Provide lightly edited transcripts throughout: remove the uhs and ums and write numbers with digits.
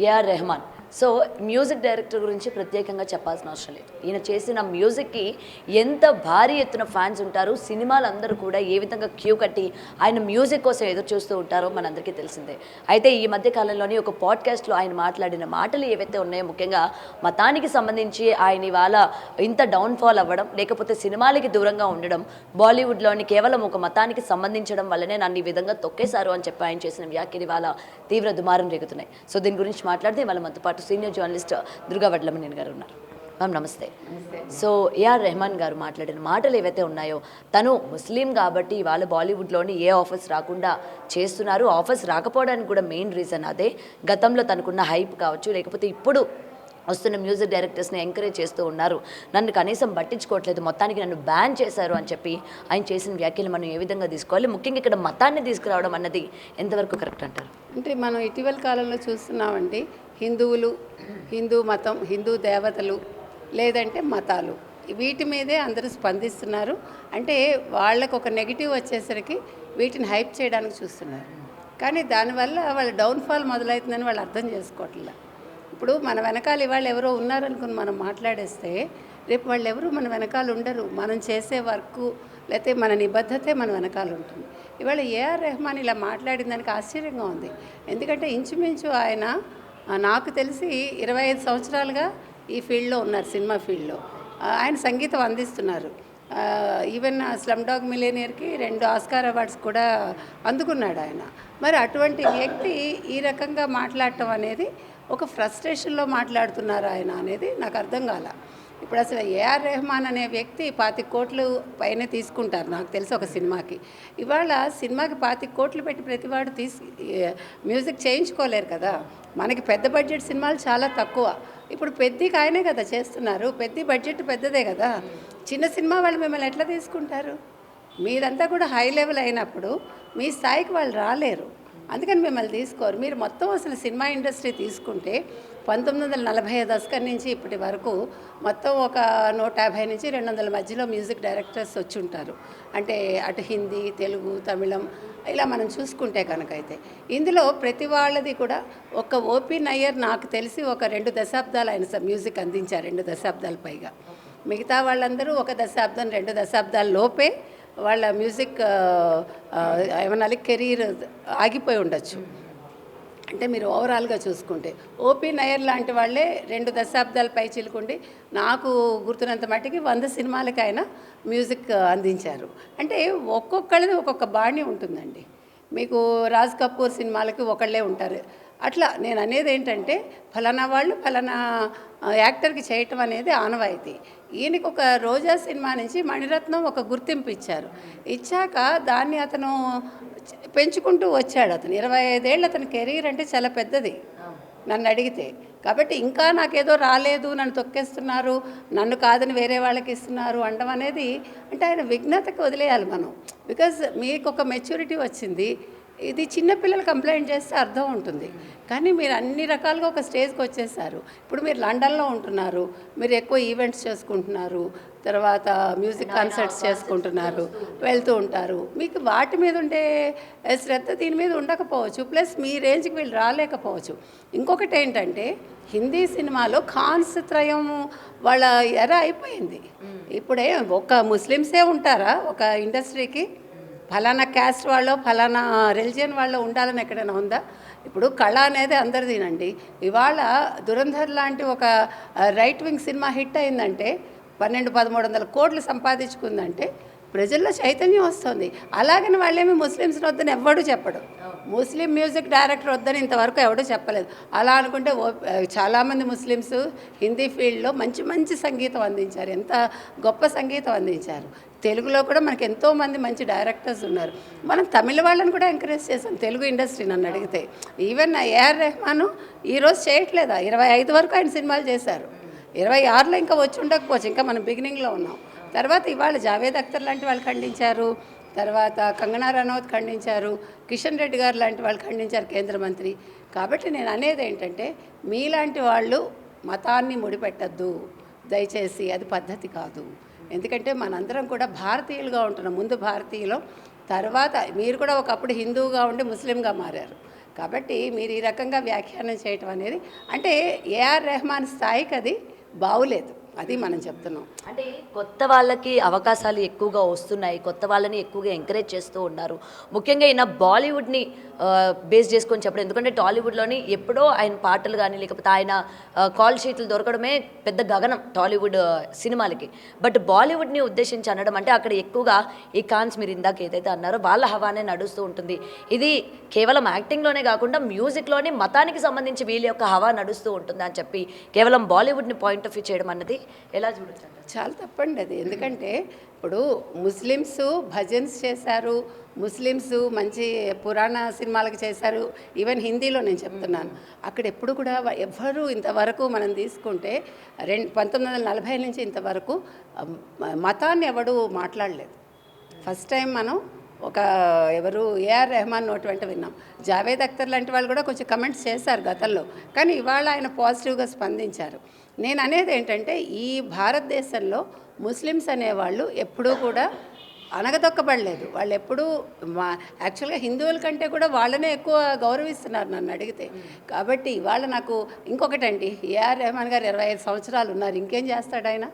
AR Rahman. So music director గురించి ప్రత్యేకంగా చెప్పాల్సిన అవసరం లేదు. ఈయన చేసిన మ్యూజిక్కి ఎంత భారీ ఎత్తున ఫ్యాన్స్ ఉంటారు. సినిమాలందరూ కూడా ఏ విధంగా క్యూ కట్టి ఆయన మ్యూజిక్ కోసం ఎదురు చూస్తూ ఉంటారో మనందరికీ తెలిసిందే. అయితే ఈ మధ్య కాలంలోని ఒక పాడ్కాస్ట్లో ఆయన మాట్లాడిన మాటలు ఏవైతే ఉన్నాయో, ముఖ్యంగా మతానికి సంబంధించి ఆయన ఇవాళ ఇంత డౌన్ఫాల్ అవ్వడం, లేకపోతే సినిమాలకి దూరంగా ఉండడం, బాలీవుడ్లోని కేవలం ఒక మతానికి సంబంధించడం వల్లనే నన్ను ఈ విధంగా తొక్కేశారు అని చెప్పి ఆయన చేసిన వ్యాఖ్యలు ఇవాళ తీవ్ర దుమారం రేగుతున్నాయి. సో దీని గురించి మాట్లాడితే వాళ్ళ మనతో పాటు సీనియర్ జర్నలిస్ట్ దుర్గా వడ్లమనేని గారు ఉన్నారు. మ్యామ్ నమస్తే. సో ఏఆర్ రెహమాన్ గారు మాట్లాడిన మాటలు ఏవైతే ఉన్నాయో, తను ముస్లిం కాబట్టి ఇవాళ బాలీవుడ్లోని ఏ ఆఫర్స్ రాకుండా చేస్తున్నారు. ఆఫర్స్ రాకపోవడానికి కూడా మెయిన్ రీజన్ అదే. గతంలో తనకున్న హైప్ కావచ్చు, లేకపోతే ఇప్పుడు వస్తున్న మ్యూజిక్ డైరెక్టర్స్ని ఎంకరేజ్ చేస్తూ ఉన్నారు. నన్ను కనీసం పట్టించుకోవట్లేదు, మొత్తానికి నన్ను బ్యాన్ చేశారు అని చెప్పి ఆయన చేసిన వ్యాఖ్యలు మనం ఏ విధంగా తీసుకోవాలి? ముఖ్యంగా ఇక్కడ మతాన్ని తీసుకురావడం అన్నది ఎంతవరకు కరెక్ట్ అంటారు? అంటే మనం ఇటీవల కాలంలో చూస్తున్నామండి, హిందువులు, హిందూ మతం, హిందూ దేవతలు, లేదంటే మతాలు, వీటి మీదే అందరూ స్పందిస్తున్నారు. అంటే వాళ్ళకు ఒక నెగిటివ్ వచ్చేసరికి వీటిని హైప్ చేయడానికి చూస్తున్నారు. కానీ దానివల్ల వాళ్ళ డౌన్ఫాల్ మొదలవుతుందని వాళ్ళు అర్థం చేసుకోవట్లేదు. ఇప్పుడు మన వెనకాల ఇవాళ ఎవరో ఉన్నారనుకుని మనం మాట్లాడేస్తే రేపు వాళ్ళు ఎవరు మన వెనకాల ఉండరు. మనం చేసే వర్కు లేకపోతే మన నిబద్ధతే మన వెనకాల ఉంటుంది. ఇవాళ ఏఆర్ రెహమాన్ ఇలా మాట్లాడిన దానికి ఆశ్చర్యంగా ఉంది. ఎందుకంటే ఇంచుమించు ఆయన నాకు తెలిసి 25 సంవత్సరాలుగా ఈ ఫీల్డ్లో ఉన్నారు, సినిమా ఫీల్డ్లో. ఆయన సంగీతం అందిస్తున్నారు. ఈవెన్ స్లమ్ డాగ్ మిలియనీర్కి 2 ఆస్కార్ అవార్డ్స్ కూడా అందుకున్నాడు ఆయన. మరి అటువంటి వ్యక్తి ఈ రకంగా మాట్లాడటం అనేది ఒక ఫ్రస్ట్రేషన్లో మాట్లాడుతున్నారు ఆయన అనేది నాకు అర్థం కాల. ఇప్పుడు అసలు ఏఆర్ రెహమాన్ అనే వ్యక్తి 25 కోట్లు పైన తీసుకుంటారు నాకు తెలిసి ఒక సినిమాకి. ఇవాళ సినిమాకి 25 కోట్లు పెట్టి ప్రతివాడు మ్యూజిక్ చేయించుకోలేరు కదా. మనకి పెద్ద బడ్జెట్ సినిమాలు చాలా తక్కువ. ఇప్పుడు పెద్దకి ఆయనే కదా చేస్తున్నారు. పెద్ద బడ్జెట్ పెద్దదే కదా. చిన్న సినిమా వాళ్ళు మిమ్మల్ని ఎట్లా తీసుకుంటారు? మీదంతా కూడా హై లెవెల్ అయినప్పుడు మీ స్థాయికి వాళ్ళు రాలేరు. అందుకని మిమ్మల్ని తీసుకోరు. మీరు మొత్తం అసలు సినిమా ఇండస్ట్రీ తీసుకుంటే 1940 దశకం నుంచి ఇప్పటి వరకు మొత్తం ఒక 150 నుంచి 200 మధ్యలో మ్యూజిక్ డైరెక్టర్స్ వచ్చి ఉంటారు. అంటే అటు హిందీ, తెలుగు, తమిళం ఇలా మనం చూసుకుంటే కనుకైతే ఇందులో ప్రతి వాళ్ళది కూడా ఒక ఓపీ నయ్యర్ నాకు తెలిసి ఒక 2 దశాబ్దాలు ఆయన మ్యూజిక్ అందించారు. 2 దశాబ్దాల పైగా. మిగతా వాళ్ళందరూ 1 దశాబ్దం 2 దశాబ్దాల లోపే వాళ్ళ మ్యూజిక్ ఏమన్నా కెరీర్ ఆగిపోయి ఉండొచ్చు. అంటే మీరు ఓవరాల్గా చూసుకుంటే ఓపీ నయ్యర్ లాంటి వాళ్ళే 2 దశాబ్దాల పై చిలుకుండి నాకు గుర్తున్నంత మట్టికి 100 సినిమాలకి ఆయన మ్యూజిక్ అందించారు. అంటే ఒక్కొక్కళ్ళది ఒక్కొక్క బాణి ఉంటుందండి. మీకు రాజ్ కపూర్ సినిమాలకి ఒకళ్ళే ఉంటారు. అట్లా నేను అనేది ఏంటంటే ఫలానా వాళ్ళు ఫలానా యాక్టర్కి చేయటం అనేది ఆనవాయితీ. ఈయనకి ఒక రోజా సినిమా నుంచి మణిరత్నం ఒక గుర్తింపు ఇచ్చారు. ఇచ్చాక దాన్ని అతను పెంచుకుంటూ వచ్చాడు. అతను 25 ఏళ్ళు అతని కెరీర్ అంటే చాలా పెద్దది నన్ను అడిగితే. కాబట్టి ఇంకా నాకేదో రాలేదు, నన్ను తొక్కేస్తున్నారు, నన్ను కాదని వేరే వాళ్ళకి ఇస్తున్నారు అనడం అనేది అంటే ఆయన విఘ్నతకు వదిలేయాలి మనం. బికాజ్ మీకు ఒక మెచ్యూరిటీ వచ్చింది. ఇది చిన్నపిల్లలు కంప్లైంట్ చేస్తే అర్థం ఉంటుంది. కానీ మీరు అన్ని రకాలుగా ఒక స్టేజ్కి వచ్చేసారు. ఇప్పుడు మీరు లండన్లో ఉంటున్నారు, మీరు ఎక్కువ ఈవెంట్స్ చేసుకుంటున్నారు, తర్వాత మ్యూజిక్ కాన్సర్ట్స్ చేసుకుంటున్నారు, వెళ్తూ ఉంటారు. మీకు వాటి మీద ఉండే శ్రద్ధ దీని మీద ఉండకపోవచ్చు. ప్లస్ మీ రేంజ్కి వీళ్ళు రాలేకపోవచ్చు. ఇంకొకటి ఏంటంటే హిందీ సినిమాలో ఖాన్స్ త్రయం వాళ్ళ ఎర అయిపోయింది. ఇప్పుడే ఒక ముస్లిమ్సే ఉంటారా ఒక ఇండస్ట్రీకి? ఫలానా క్యాస్ట్ వాళ్ళు ఫలానా రిలిజియన్ వాళ్ళు ఉండాలని ఎక్కడైనా ఉందా? ఇప్పుడు కళ అనేది అందరిదీనండి. ఇవాళ దురంధర్ లాంటి ఒక రైట్ వింగ్ సినిమా హిట్ అయిందంటే 1200-1300 కోట్లు సంపాదించుకుందంటే ప్రజల్లో చైతన్యం వస్తుంది. అలాగని వాళ్ళేమి ముస్లిమ్స్ని వద్దని ఎవ్వడూ చెప్పడు. ముస్లిం మ్యూజిక్ డైరెక్టర్ వద్దని ఇంతవరకు ఎవడూ చెప్పలేదు. అలా అనుకుంటే చాలామంది ముస్లిమ్స్ హిందీ ఫీల్డ్లో మంచి మంచి సంగీతం అందించారు. ఎంత గొప్ప సంగీతం అందించారు. తెలుగులో కూడా మనకి ఎంతోమంది మంచి డైరెక్టర్స్ ఉన్నారు. మనం తమిళ వాళ్ళని కూడా ఎంకరేజ్ చేసాం తెలుగు ఇండస్ట్రీ నన్ను అడిగితే. ఈవెన్ ఏఆర్ రెహమాన్ ఈరోజు చేయట్లేదా? 25 వరకు ఆయన సినిమాలు చేశారు. 26లో ఇంకా వచ్చి ఉండకపోవచ్చు, ఇంకా మనం బిగినింగ్లో ఉన్నాం. తర్వాత ఇవాళ జావేద్ అఖ్తర్ లాంటి వాళ్ళు ఖండించారు, తర్వాత కంగనా రనౌత్ ఖండించారు, కిషన్ రెడ్డి గారు లాంటి వాళ్ళు ఖండించారు, కేంద్ర మంత్రి. కాబట్టి నేను అనేది ఏంటంటే మీలాంటి వాళ్ళు మతాన్ని ముడిపెట్టద్దు దయచేసి, అది పద్ధతి కాదు. ఎందుకంటే మనందరం కూడా భారతీయులుగా ఉంటున్నాం. ముందు భారతీయులం, తర్వాత మీరు కూడా ఒకప్పుడు హిందువుగా ఉండి ముస్లింగా మారారు. కాబట్టి మీరు ఈ రకంగా వ్యాఖ్యానం చేయటం అనేది అంటే ఏఆర్ రెహమాన్ స్థాయికి అది బాగులేదు, అది మనం చెప్తున్నాం. అంటే కొత్త వాళ్ళకి అవకాశాలు ఎక్కువగా వస్తున్నాయి, కొత్త వాళ్ళని ఎక్కువగా ఎంకరేజ్ చేస్తూ ఉన్నారు. ముఖ్యంగా ఈయన బాలీవుడ్ని బేస్ చేసుకొని చెప్పడం, ఎందుకంటే టాలీవుడ్లోని ఎప్పుడో ఆయన పాటలు కానీ లేకపోతే ఆయన కాల్ షీట్లు దొరకడమే పెద్ద గగనం టాలీవుడ్ సినిమాలకి. బట్ బాలీవుడ్ని ఉద్దేశించి అనడం అంటే అక్కడ ఎక్కువగా ఈ కాన్స్ మీరు ఇందాక ఏదైతే అన్నారో వాళ్ళ హవానే నడుస్తూ ఉంటుంది. ఇది కేవలం యాక్టింగ్లోనే కాకుండా మ్యూజిక్లోని మతానికి సంబంధించి వీళ్ళ యొక్క హవా నడుస్తూ ఉంటుంది అని చెప్పి కేవలం బాలీవుడ్ని పాయింట్ ఆఫ్ వ్యూ చేయడం అన్నది ఎలా చూడొచ్చు? చాలా తప్పండి అది. ఎందుకంటే ఇప్పుడు ముస్లిమ్స్ భజన్స్ చేశారు, ముస్లిమ్స్ మంచి పురాణ సినిమాలకు చేశారు, ఈవెన్ హిందీలో నేను చెప్తున్నాను. అక్కడ ఎప్పుడు కూడా ఎవ్వరూ ఇంతవరకు మనం తీసుకుంటే 1940 నుంచి ఇంతవరకు మతాన్ని ఎవడు మాట్లాడలేదు. ఫస్ట్ టైం మనం ఒక ఎవరు ఏఆర్ రెహమాన్ నోటి వెంట విన్నాం. జావేద్ అఖ్తర్ లాంటి వాళ్ళు కూడా కొంచెం కమెంట్స్ చేశారు గతంలో, కానీ ఇవాళ ఆయన పాజిటివ్గా స్పందించారు. నేను అనేది ఏంటంటే ఈ భారతదేశంలో ముస్లిమ్స్ అనేవాళ్ళు ఎప్పుడూ కూడా అనగదొక్కబడలేదు. వాళ్ళు ఎప్పుడూ యాక్చువల్గా హిందువుల కంటే కూడా వాళ్ళనే ఎక్కువ గౌరవిస్తున్నారు నన్ను అడిగితే. కాబట్టి ఇవాళ నాకు ఇంకొకటండి, ఏఆర్ రెహమాన్ గారు 25 సంవత్సరాలు ఉన్నారు, ఇంకేం చేస్తాడు ఆయన?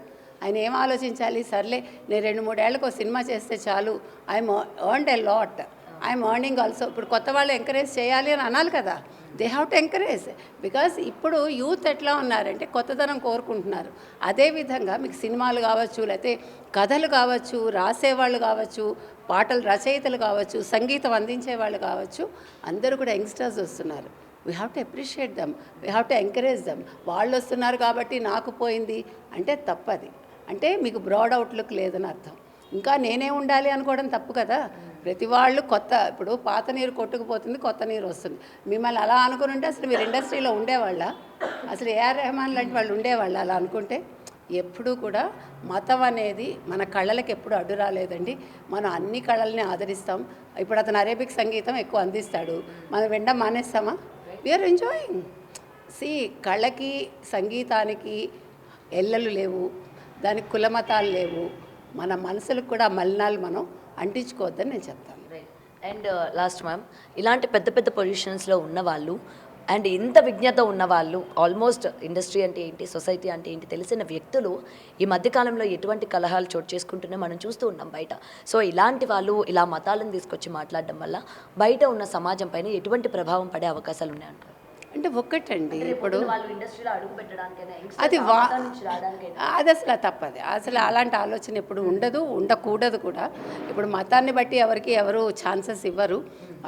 ఆయన ఏం ఆలోచించాలి? సర్లే నేను 2-3 ఏళ్ళకు ఒక సినిమా చేస్తే చాలు, I'm earned a lot, I'm earning also. ఇప్పుడు కొత్త వాళ్ళు ఎంకరేజ్ చేయాలి అని అనాలి కదా, they have to encourage. Because ఇప్పుడు యూత్ ఎట్లా ఉన్నారంటే కొత్తదనం కోరుకుంటున్నారు. అదేవిధంగా మీకు సినిమాలు కావచ్చు, లేకపోతే కథలు కావచ్చు, రాసేవాళ్ళు కావచ్చు, పాటలు రచయితలు కావచ్చు, సంగీతం అందించే వాళ్ళు కావచ్చు, అందరూ కూడా యంగ్స్టర్స్ వస్తున్నారు. We have to appreciate dum, we have to encourage dum. వాళ్ళు వస్తున్నారు కాబట్టి నాకు పోయింది అంటే తప్పది. అంటే మీకు బ్రాడ్ అవుట్లుక్ లేదని అర్థం. ఇంకా నేనే ఉండాలి అనుకోవడం తప్పు కదా. ప్రతి వాళ్ళు కొత్త, ఇప్పుడు పాత నీరు కొట్టుకుపోతుంది, కొత్త నీరు వస్తుంది. మిమ్మల్ని అలా అనుకుని ఉంటే అసలు మీరు ఇండస్ట్రీలో ఉండేవాళ్ళ? అసలు ఏఆర్ రెహమాన్ లాంటి వాళ్ళు ఉండేవాళ్ళ అలా అనుకుంటే? ఎప్పుడూ కూడా మతం అనేది మన కళలకు ఎప్పుడు అడ్డు రాలేదండి. మనం అన్ని కళల్ని ఆదరిస్తాం. ఇప్పుడు అతను అరేబిక్ సంగీతం ఎక్కువ అందిస్తాడు, మనం వినడం మానేస్తామా? We are enjoying. కళకి సంగీతానికి ఎల్లలు లేవు, దానికి కులమతాలు లేవు. మన మనసులకు కూడా మలినాలు మనం అంటించుకోవద్దని నేను చెప్తాను. అండ్ లాస్ట్ మ్యామ్, ఇలాంటి పెద్ద పెద్ద పొజిషన్స్లో ఉన్నవాళ్ళు అండ్ ఇంత విజ్ఞత ఉన్నవాళ్ళు, ఆల్మోస్ట్ ఇండస్ట్రీ అంటే ఏంటి, సొసైటీ అంటే ఏంటి తెలిసిన వ్యక్తులు ఈ మధ్యకాలంలో ఎటువంటి కలహాలు చోటు చేసుకుంటూనే మనం చూస్తూ ఉన్నాం బయట. సో ఇలాంటి వాళ్ళు ఇలా మతాలను తీసుకొచ్చి మాట్లాడడం వల్ల బయట ఉన్న సమాజం పైన ఎటువంటి ప్రభావం పడే అవకాశాలు ఉన్నాయంటారు? అంటే ఒక్కటండి, ఇప్పుడు అది అది అసలు తప్పది. అసలు అలాంటి ఆలోచన ఎప్పుడు ఉండదు, ఉండకూడదు కూడా. ఇప్పుడు మతాన్ని బట్టి ఎవరికి ఎవరు ఛాన్సెస్ ఇవ్వరు.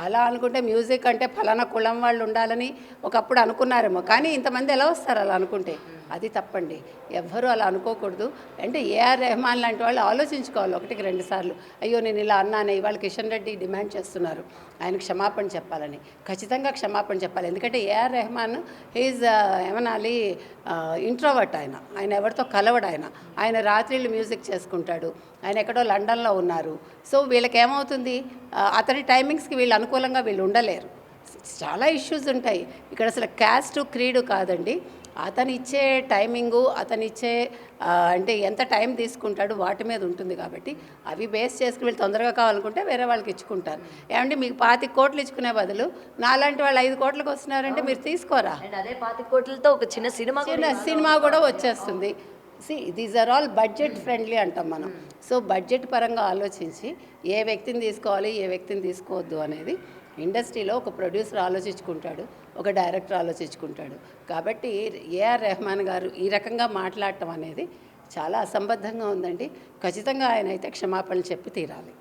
అలా అనుకుంటే మ్యూజిక్ అంటే ఫలానా కులం వాళ్ళు ఉండాలని ఒకప్పుడు అనుకున్నారేమో, కానీ ఇంతమంది ఎలా వస్తారు అలా అనుకుంటే? అది తప్పండి, ఎవ్వరూ అలా అనుకోకూడదు. అంటే ఏఆర్ రెహమాన్ లాంటి వాళ్ళు ఆలోచించుకోవాలి 1-2 సార్లు. అయ్యో నేను ఇలా అన్నానే, ఇవాళ కిషన్ రెడ్డి డిమాండ్ చేస్తున్నారు ఆయన క్షమాపణ చెప్పాలని. ఖచ్చితంగా క్షమాపణ చెప్పాలి. ఎందుకంటే ఏఆర్ రెహమాన్ హీజ్ ఏమనాలి, ఇంట్రోవర్ట్. ఆయన ఎవరితో కలవడు. ఆయన రాత్రిళ్ళు మ్యూజిక్ చేసుకుంటాడు. ఆయన ఎక్కడో లండన్లో ఉన్నారు. సో వీళ్ళకి ఏమవుతుంది, అతని టైమింగ్స్కి వీళ్ళు అనుకూలంగా వీళ్ళు ఉండలేరు. చాలా ఇష్యూస్ ఉంటాయి ఇక్కడ. అసలు క్యాస్ట్ క్రీడు కాదండి, అతను ఇచ్చే టైమింగు, అతను ఇచ్చే అంటే ఎంత టైం తీసుకుంటాడు వాటి మీద ఉంటుంది. కాబట్టి అవి బేస్ చేసుకుని వీళ్ళు తొందరగా కావాలనుకుంటే వేరే వాళ్ళకి ఇచ్చుకుంటారు. ఏమంటే మీకు 25 కోట్లు ఇచ్చుకునే బదులు నాలాంటి వాళ్ళు 5 కోట్లకు వస్తున్నారంటే మీరు తీసుకోరా? అదే 25 కోట్లతో ఒక చిన్న సినిమా కూడా వచ్చేస్తుంది. These are all budget friendly అంటాం మనం. సో బడ్జెట్ పరంగా ఆలోచించి ఏ వ్యక్తిని తీసుకోవాలి, ఏ వ్యక్తిని తీసుకోవద్దు అనేది ఇండస్ట్రీలో ఒక ప్రొడ్యూసర్ ఆలోచించుకుంటాడు, ఒక డైరెక్టర్ ఆలోచించుకుంటాడు. కాబట్టి ఏఆర్ రెహమాన్ గారు ఈ రకంగా మాట్లాడటం అనేది చాలా అసంబద్ధంగా ఉందండి. ఖచ్చితంగా ఆయన అయితే క్షమాపణలు చెప్పి తీరాలి.